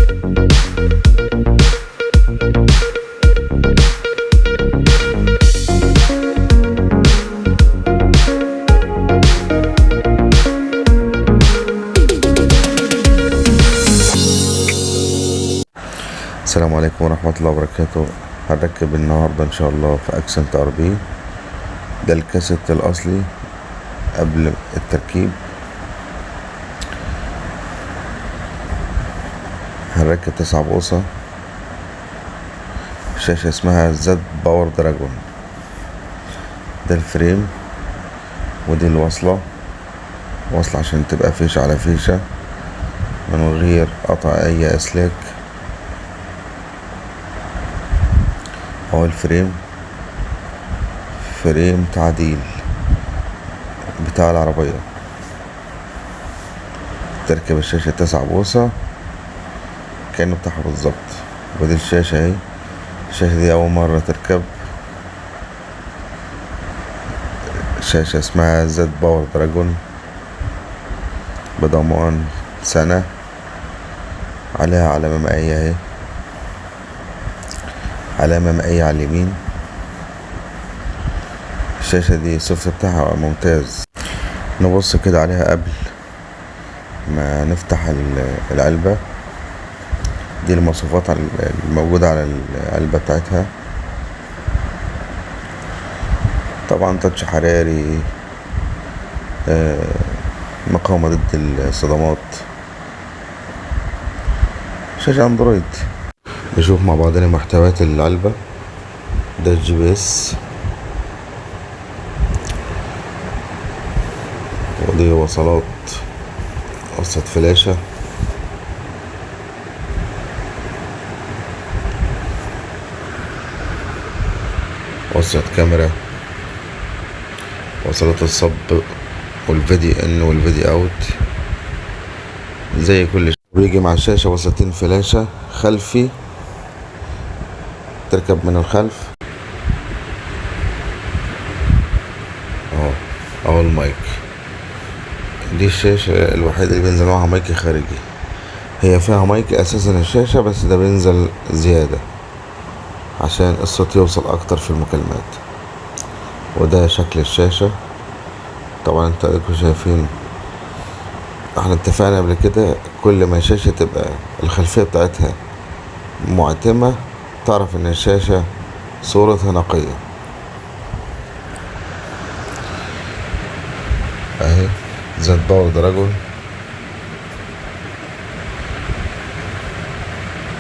السلام عليكم ورحمة الله وبركاته. هنركب النهاردة ان شاء الله في اكسنت ار بي. ده الكاسيت الاصلي قبل التركيب. هنركب 9 بوصة، شاشة اسمها زد باور دراجون. ده الفريم، ودي الوصلة، وصلة عشان تبقى فيشة على فيشة من غير قطع اي اسلاك. اهو الفريم، فريم تعديل بتاع العربية. تركب الشاشة 9 بوصة كأنه بتاعها بالظبط. ودي الشاشة اهي. الشاشة دي أول مرة تركب. شاشة اسمها زد باور دراجون بضمان سنة. عليها علامة مائية اهي، علامة مائية على اليمين. الشاشة دي السوفت بتاعها ممتاز. نبص كده عليها قبل ما نفتح العلبة. دي المواصفات الموجودة على العلبة بتاعتها. طبعا تاتش حراري، مقاومة ضد الصدمات، شاشة اندرويد. نشوف مع بعضنا محتويات العلبة. ده الجي بي اس، ودي وصلات، وصلة فلاشة، وصلة كاميرا، وصلات الصب والفيديو ان والفيديو اوت زي كل شيء. بيجي مع الشاشة وصلتين فلاشة خلفي، تركب من الخلف. اهو المايك. دي الشاشة الوحيدة اللي بينزل معاها مايك خارجي. هي فيها مايك اساسا الشاشة، بس ده بينزل زيادة عشان الصوت يوصل اكتر في المكالمات. وده شكل الشاشة. طبعا انتوا اديكوا شايفين، احنا اتفقنا قبل كده كل ما الشاشة تبقى الخلفية بتاعتها معتمة تعرف ان الشاشة صورتها نقية. اهي زد باور دراجون،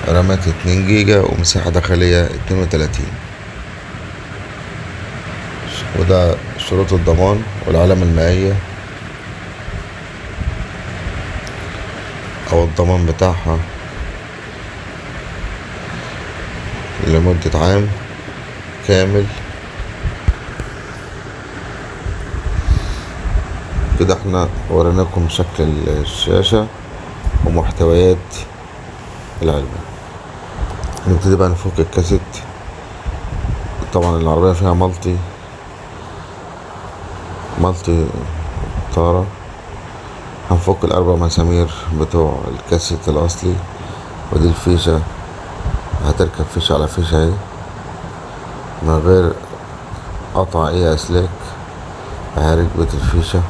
رامات 2 جيجا ومساحة داخلية 32. وده شروط الضمان والعلامة المائية او الضمان بتاعها لمدة عام كامل. كده احنا وريناكم شكل الشاشة ومحتويات العلبة. نبتدي بقى نفك الكاسيت. طبعا العربية فيها مالتي طارة. هنفك ال4 مسامير بتوع الكاسيت الأصلي. ودي الفيشة، هتركب فيشة على فيشة اهي من غير قطع اي أسلاك. اهي ركبة الفيشة،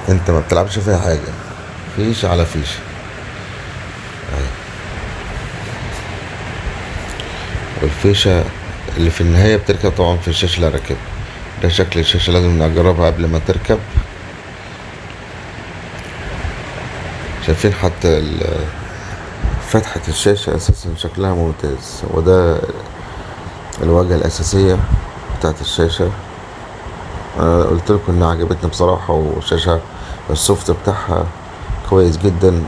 انت ما بتلعبش فيها حاجة، فيشة على فيشة اهي. والفيشة اللي في النهاية بتركب طبعا في الشاشة اللي راكبها. ده شكل الشاشة، لازم نجربها قبل ما تركب. شايفين حتى فتحة الشاشة اساسا شكلها ممتاز. وده الواجهة الاساسية بتاعت الشاشة. انا قلت لكم انها عجبتني بصراحة، والشاشة السوفت بتاعها كويس جدا،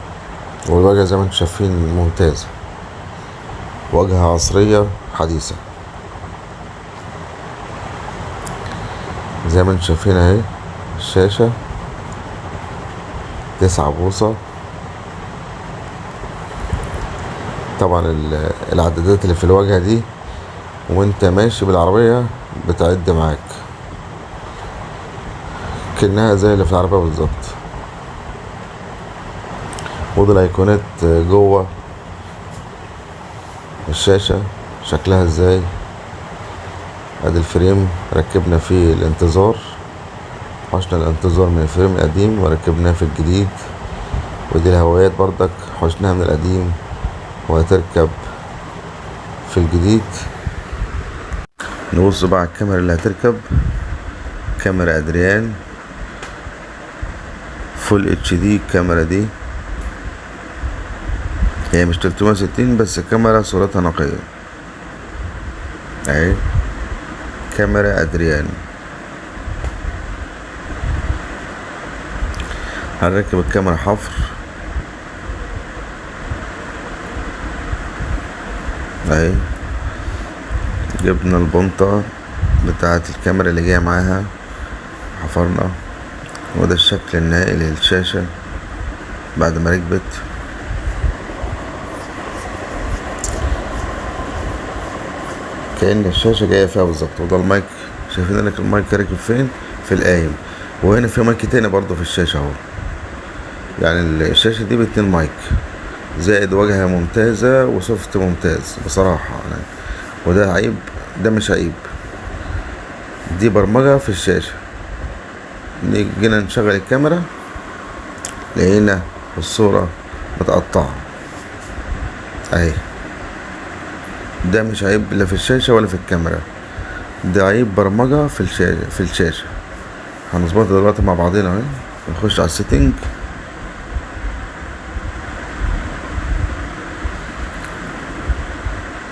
والواجهة زي ما انتم شايفين ممتازة. واجهة عصرية حديثة زي ما انتم شايفين اهي. الشاشة 9 بوصة. طبعا العدادات اللي في الواجهة دي وانت ماشي بالعربية بتعد معاك كأنها زي اللي في العربية بالظبط. ودي الايقونات جوه الشاشة شكلها ازاي. ادي الفريم ركبنا فيه الانتظار، حشنا الانتظار من الفريم القديم وركبناه في الجديد. ودي الهوايات برضك حشناها من القديم وهتركب في الجديد. نبص بقى على الكاميرا اللي هتركب، كاميرا ادريان فول اتش دي. الكاميرا دي هي مش 360 بس كاميرا صورتها نقية اهي، كاميرا ادريان. هنركب الكاميرا حفر اهي، جبنا البنطة بتاعة الكاميرا اللي جاية معاها، حفرنا. وده الشكل النهائي للشاشة بعد ما ركبت. كأن الشاشة جاية فيها بالظبط. وده المايك، شايفين انك المايك راكب فين؟ في القايم. وهنا في مايك تاني برضه في الشاشة اهو. يعني الشاشة دي ب2 مايك زائد واجهة ممتازة وسوفت ممتاز بصراحة يعني. وده عيب؟ ده مش عيب، دي برمجة في الشاشة. جينا نشغل الكاميرا لقينا الصورة متقطعة اهي. ده مش عيب لا في الشاشة ولا في الكاميرا، ده عيب برمجة في الشاشة. هنظبطها دلوقتي مع بعضنا اهي. نخش على السيتنج،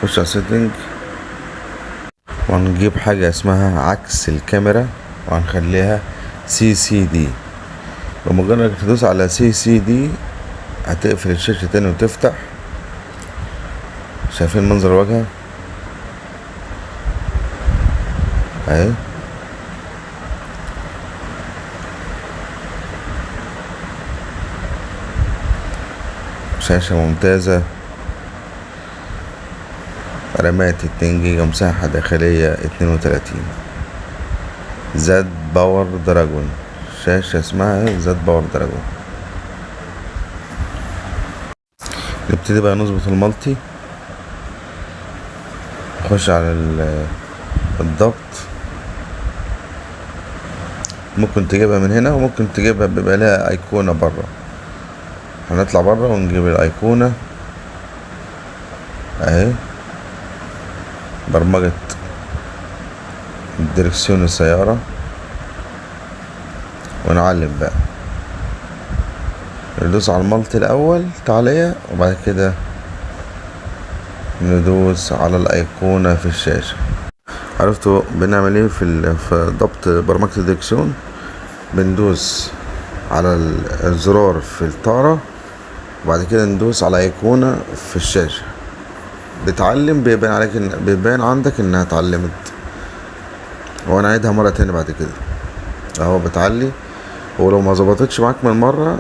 نخش على السيتنج وهنجيب حاجة اسمها عكس الكاميرا وهنخليها CCD. بمجرد انك تدوس على CCD هتقفل الشاشة تاني وتفتح. شايفين منظر الواجهة اهي. شاشة ممتازة، رامات 2 جيجا، مساحة داخلية 32. زد باور دراجون، شاشة اسمها زد باور دراجون. نبتدي بقى نظبط المالتي. نخش على الضغط، ممكن تجيبها من هنا وممكن تجيبها بيبقى لها ايقونة برا. هنطلع برا ونجيب الايقونة اهي، برمجة دركسيون السيارة. ونعلم بقى، ندوس على المالتي الاول تعالية وبعد كده ندوس على الايقونة في الشاشة. عرفتوا بنعمل ايه في ضبط برمجة الدركسيون؟ بندوس على الزرار في الطارة وبعد كده ندوس على ايقونة في الشاشة بتعلم، بيبان عندك انها اتعلمت. وانا عيدها مرة تاني بعد كده اهو بتعلي. ولو ما ظبطتش معاك من مرة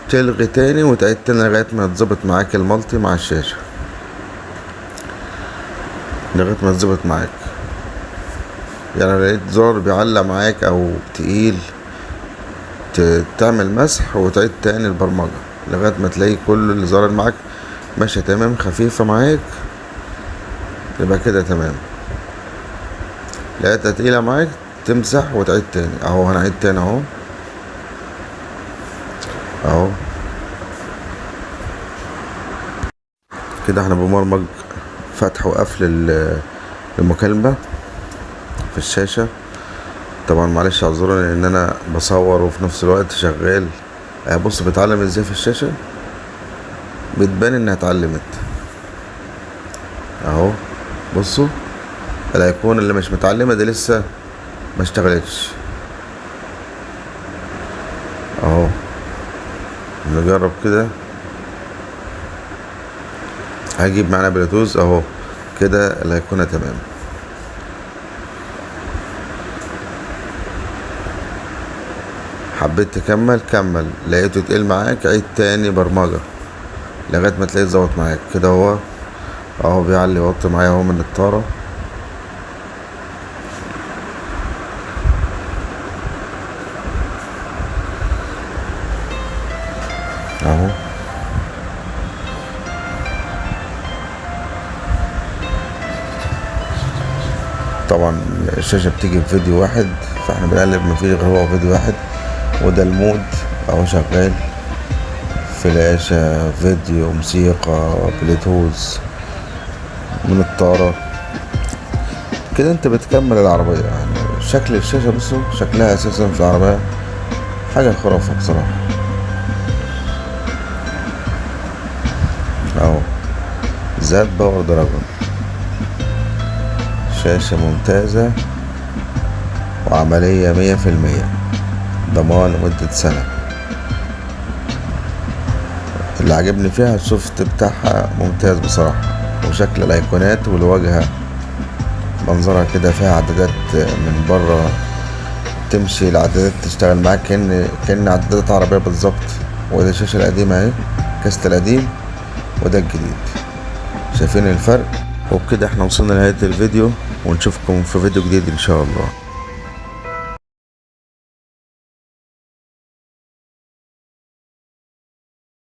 تلغي تاني وتعيد تاني لغاية ما تظبط معاك المالتي مع الشاشة، لغاية ما تظبط معاك. يعني لو لقيت زرار بيعلق معاك او تقيل تعمل مسح وتعيد تاني البرمجة لغاية ما تلاقي كل الزرار معاك ماشية تمام خفيفة معاك، يبقى كده تمام. لقيتها تقيلة معاك تمسح وتعيد تاني اهو. هنعيد تاني اهو اهو كده. احنا بنبرمج فتح وقفل المكالمة في الشاشة. طبعا معلش اعذروني لان انا بصور وفي نفس الوقت شغال. بص بتعلم ازاي في الشاشة، بتبان انها اتعلمت اهو. بصوا الايقونة اللي مش متعلمة دي لسه ما اشتغلتش اهو. نجرب كده، هجيب معانا بلوتوث اهو كده الايقونة تمام. حبيت تكمل كمل، لقيته تقيل معاك عيد تاني برمجة لغاية ما تلاقيه ظبط معاك كده. هو اهو بيعلي وطي معايا اهو من الطارة اهو. طبعا الشاشة بتيجي في فيديو واحد، فاحنا بنقلب مفيش غير هو فيديو واحد. وده المود اهو شغال، فلاشة، فيديو، موسيقى، بلوتوث من الطارة كده. انت بتكمل العربية يعني. شكل الشاشة بصوا، شكلها اساسا في العربية حاجة خرافة بصراحة اهو. ذات باور دراجون، شاشة ممتازة وعملية 100%، ضمان لمدة سنة. اللي عجبني فيها السوفت بتاعها ممتاز بصراحة، وشكل الايقونات والواجهة منظرها كده فيها عدادات من بره، تمشي العدادات تشتغل معاك كأن عدادات عربية بالظبط. وده الشاشة القديمة اهي، كاست القديم وده الجديد، شايفين الفرق؟ وبكده احنا وصلنا لنهاية الفيديو، ونشوفكم في فيديو جديد ان شاء الله.